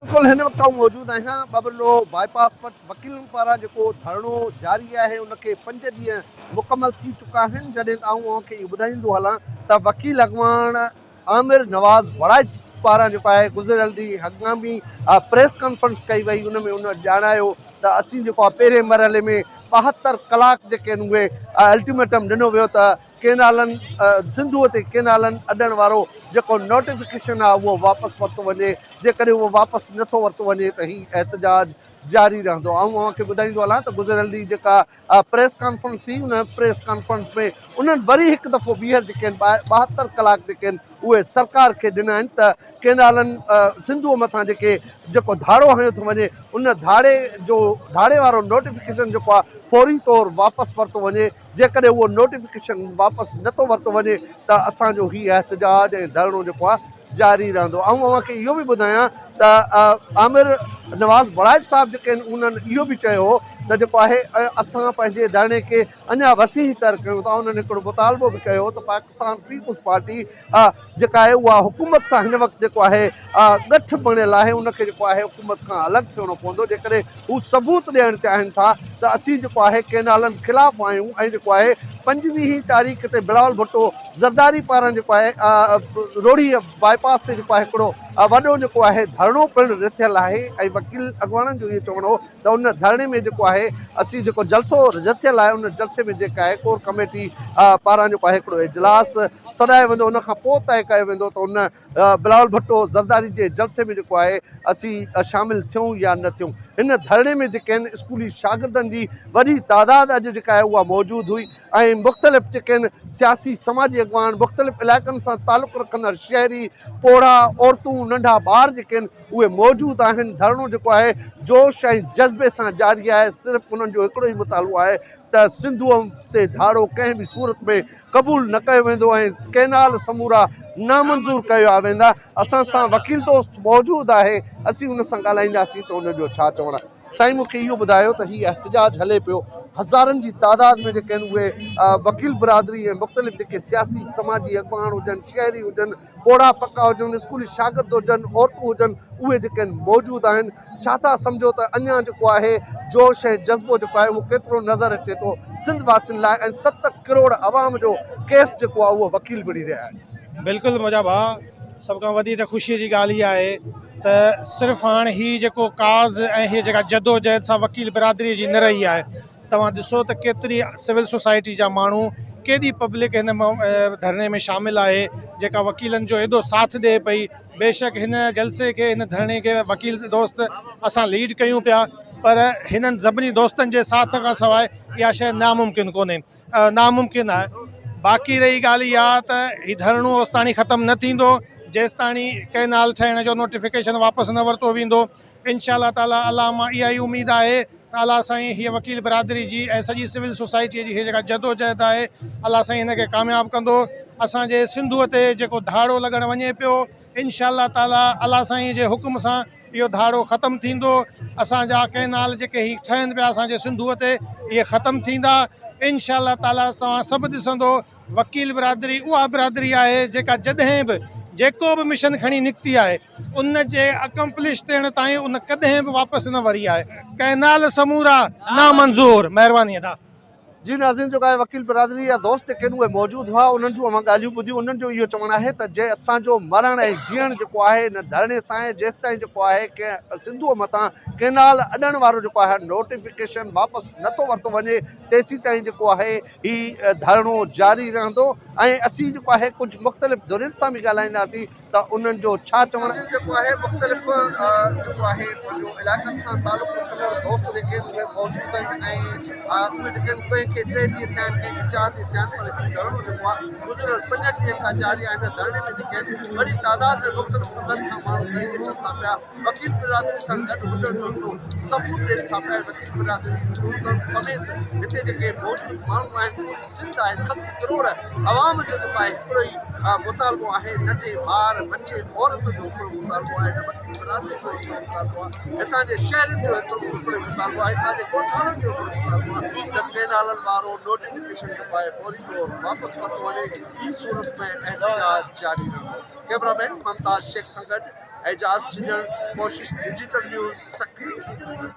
बिल्कुल हिन वक़्तु मौजूदु आहियां बबलो बाईपास पर वकीलनि पारां जेको धरणो जारी आहे उनखे 5 ॾींहं मुकमल थी चुका आहिनि। जॾहिं तव्हांखे इहो ॿुधाईंदो हलां त वकील अॻवान आमिर नवाज़ वड़ाइच पारां जेको आहे गुज़िरियल ॾींहुं हंगामी प्रेस कॉन्फ्रेंस कई वई। उन में उन ॼाणायो त असीं जेको आहे पहिरें मरहले में 72 कलाक जेके आहिनि उहे अल्टीमेटम ॾिनो वियो त केनालनि सिंधूअ ते केनालनि अॾण वारो जेको नोटिफिकेशन आहे उहो वापसि वरितो वञे। जेकॾहिं उहो वापसि नथो वरितो वञे त हीउ एहतजाज जारी रहंदो। ऐं तव्हांखे ॿुधाईंदो हलां त गुज़िरियल ॾींहुं जेका प्रेस कॉन्फ्रेंस थी उन प्रेस कॉन्फ्रेंस में उन्हनि वरी हिकु दफ़ो ॿीहर जेके आहिनि 72 कलाक जेके आहिनि उहे सरकार खे ॾिना आहिनि त केनालनि सिंधूअ मथां जेको धाड़ो हणियो थो वञे उन धाड़े वारो नोटिफिकेशन जेको आहे फौरी तौरु वापसि वरितो वञे। जेकॾहिं उहो नोटिफिकेशन वापसि नथो वरितो वञे त असांजो हीउ एहतजाज ऐं धरणो जेको आहे जारी रहंदो। ऐं तव्हांखे इहो बि ॿुधायां त आमिर नवाज़ वड़ाइच साहिब जेके आहिनि उन्हनि इहो बि चयो हो त जेको आहे असां पंहिंजे धरणे खे अञा वसी तर कयूं था। उन्हनि हिकिड़ो मुतालबो बि कयो त पाकिस्तान पीपुल्स पार्टी जेका आहे उहा हुकूमत सां हिन वक़्तु जेको आहे ॻठ बणियल आहे उनखे जेको आहे हुकूमत खां अलॻि थियणो पवंदो। जेकॾहिं हू सबूत ॾियणु चाहिनि था त असीं जेको आहे केनालनि ख़िलाफ़ु आहियूं ऐं जेको आहे 25 तारीख़ ते बिलावल भुट्टो ज़रदारी पारां जेको आहे रोड़ी बाईपास ते जेको आहे हिकिड़ो वॾो जेको आहे धरणो पिणु रिथियल आहे। ऐं वकील अॻवाननि जो इहो चवणो हो त उन धरणे में जेको आहे असीं जेको जलसो रिथियल आहे उन जलसे में जेका आहे कोर कमेटी पारां जेको आहे हिकिड़ो इजलास सॾायो वेंदो। उनखां पोइ तइ कयो वेंदो त उन बिलावल भुट्टो ज़रदारी जे जलसे में जेको आहे असीं शामिलु थियूं या न थियूं। हिन धरणे में जेके आहिनि स्कूली शागिर्दनि जी वॾी तादाद अॼु जेका आहे उहा मौजूदु हुई ऐं मुख़्तलिफ़ जेके आहिनि सियासी समाजी अॻवान मुख़्तलिफ़ इलाइक़नि सां तालुक़ु रखंदड़ शहरी पोड़ा औरतूं नंढा ॿार जेके आहिनि उहे मौजूदु आहिनि। धरणो जेको आहे जोश ऐं जज़्बे सां जारी आहे। सिर्फ़ु उन्हनि जो हिकिड़ो ई मुतालो आहे त सिंधूअ ते धाड़ो कंहिं बि सूरत में क़बूलु न कयो वेंदो ऐं केनाल समूरा नामंज़ूर कया वेंदा। असां सां वकील दोस्त मौजूदु आहे, असीं हुन सां ॻाल्हाईंदासीं त हुनजो छा चवणु आहे। साईं मूंखे इहो ॿुधायो त हीउ एहतजाज हले पियो हज़ारनि जी तादाद में जेके आहिनि उहे वकील बिरादरी ऐं मुख़्तलिफ़ जेके सियासी समाजी अॻवान हुजनि शहरी हुजनि पोड़ा पका हुजनि स्कूली शागिर्द हुजनि औरतूं हुजनि उहे जेके आहिनि मौजूदु आहिनि। छा था सम्झो त अञा जेको आहे जोश ऐं जज़्बो जेको आहे उहो केतिरो नज़र अचे थो सिंध वासियुनि लाइ ऐं 7 करोड़ अवाम जो केस जेको आहे उहो वकील बणी रहिया आहिनि। बिल्कुलु मुंहिंजा भाउ, सभ खां वॾी त ख़ुशीअ जी ॻाल्हि इहा आहे त सिर्फ़ु हाणे हीअ जेको काज़ ऐं हीअ जेका जदोजहद सां वकील बिरादरीअ जी न रही आहे। तव्हां ॾिसो त केतिरी सिविल सोसाइटी जा माण्हू केॾी पब्लिक हिन धरणे में शामिलु आहे जेका वकीलनि जो एॾो साथ ॾिए पई। बेशक हिन जलसे खे हिन धरणे खे वकील दोस्त असां लीड कयूं पिया पर हिननि सभिनी दोस्तनि जे साथ खां सवाइ इहा शइ नामुमकिन आहे। बाक़ी रही ॻाल्हि इहा त हीउ धरणो होसिताणी ख़तमु न थींदो जेसिताणी केनाल ठहिण जो नोटिफिकेशन वापसि न वरितो वेंदो। इंशाअल्लाह ताला अलाह मां इहा ई उमेदु आहे त अलाह साईं हीअ वकील बिरादरी जी ऐं सॼी सिविल सोसाइटीअ जी हीअ जेका जदोजहद आहे अलाह साईं हिनखे कामयाबु कंदो। असांजे सिंधूअ ते जेको धाड़ो लॻणु वञे पियो इंशाअल्लाह ताला अलाह साईं जे हुकुम सां इहो धाड़ो ख़तमु थींदो। असांजा केनाल जेके हीअ ठहनि पिया असांजे सिंधूअ ते इहे ख़तमु थींदा इंशाअल्लाह ताला। तव्हां सभु ॾिसंदो वकील बिरादरी उहा बिरादरी आहे जेका जॾहिं बि जेको बि मिशन खणी निकिती आहे उन जे अकम्पलिश थियण ताईं उन कॾहिं बि वापसि न वरी आहे। केनाल समूरा नामंज़ूर। महिरबानी अदा। जी नाज़रीन, जेको आहे वकील बिरादरी जा दोस्त जेके आहिनि उहे मौजूदु हुआ। उन्हनि जूं असां ॻाल्हियूं ॿुधियूं। उन्हनि जो इहो चवणु आहे त जे असांजो मरणु ऐं जीअणु जेको आहे हिन धरणे सां आहे जेसि ताईं जेको आहे कंहिं सिंधूअ मथां केनाल अॾण वारो जेको आहे नोटिफिकेशन वापसि नथो वरितो वञे तेसीं ताईं जेको आहे हीउ धरणो जारी रहंदो। ऐं असीं जेको आहे कुझु मुख़्तलिफ़ धुरियुनि सां बि ॻाल्हाईंदासीं त उन्हनि जो छा चवणु आहे। जेको आहे मुख़्तलिफ़ जेको आहे इलाइक़नि सां तालुक़ु रखंदड़ दोस्त जेके आहिनि उहे मौजूदु आहिनि ऐं उहे जेके आहिनि कंहिंखे 3 ॾींहं थिया आहिनि कंहिंखे 4 ॾींहं थिया आहिनि पर धरणो जेको आहे गुज़िरियल 5 ॾींहंनि खां जारी आहे। हिन धरणे में जेके आहिनि वॾी तादाद में मुख़्तलिफ़ मुल्कनि खां माण्हू खणी अचनि था पिया वकील बिरादरी सां गॾु हुजण जो हिकिड़ो सबूत ॾियनि था पिया। वकील बिरादरी समेत हिते जेके मौजूदु माण्हू आहिनि पूरी सिंध आहे 7 करोड़ अवाम जो जेको आहे हिकिड़ो ई मुतालबो आहे। नंढे ॿार बचे औरत जो हिकिड़ो मुतालबो आहे। हिन वकील बिरादरी जो हिकिड़ो मुतालबो आहे। हितां जे शहरनि जो हिकिड़ो मुतालबो आहे। हितां जे ॻोठाणनि जो हिकिड़ो मुतालबो आहे त केनालनि वारो नोटिफिकेशन जेको आहे फौरी तौरु वापसि वरितो वञे। सूरत में एहतजाज जारी रहंदो। कैमरामैन मुमताज़ शेख सां गॾु एजाज़ छिजण कोशिश डिजिटल न्यूज़ सक्रिय।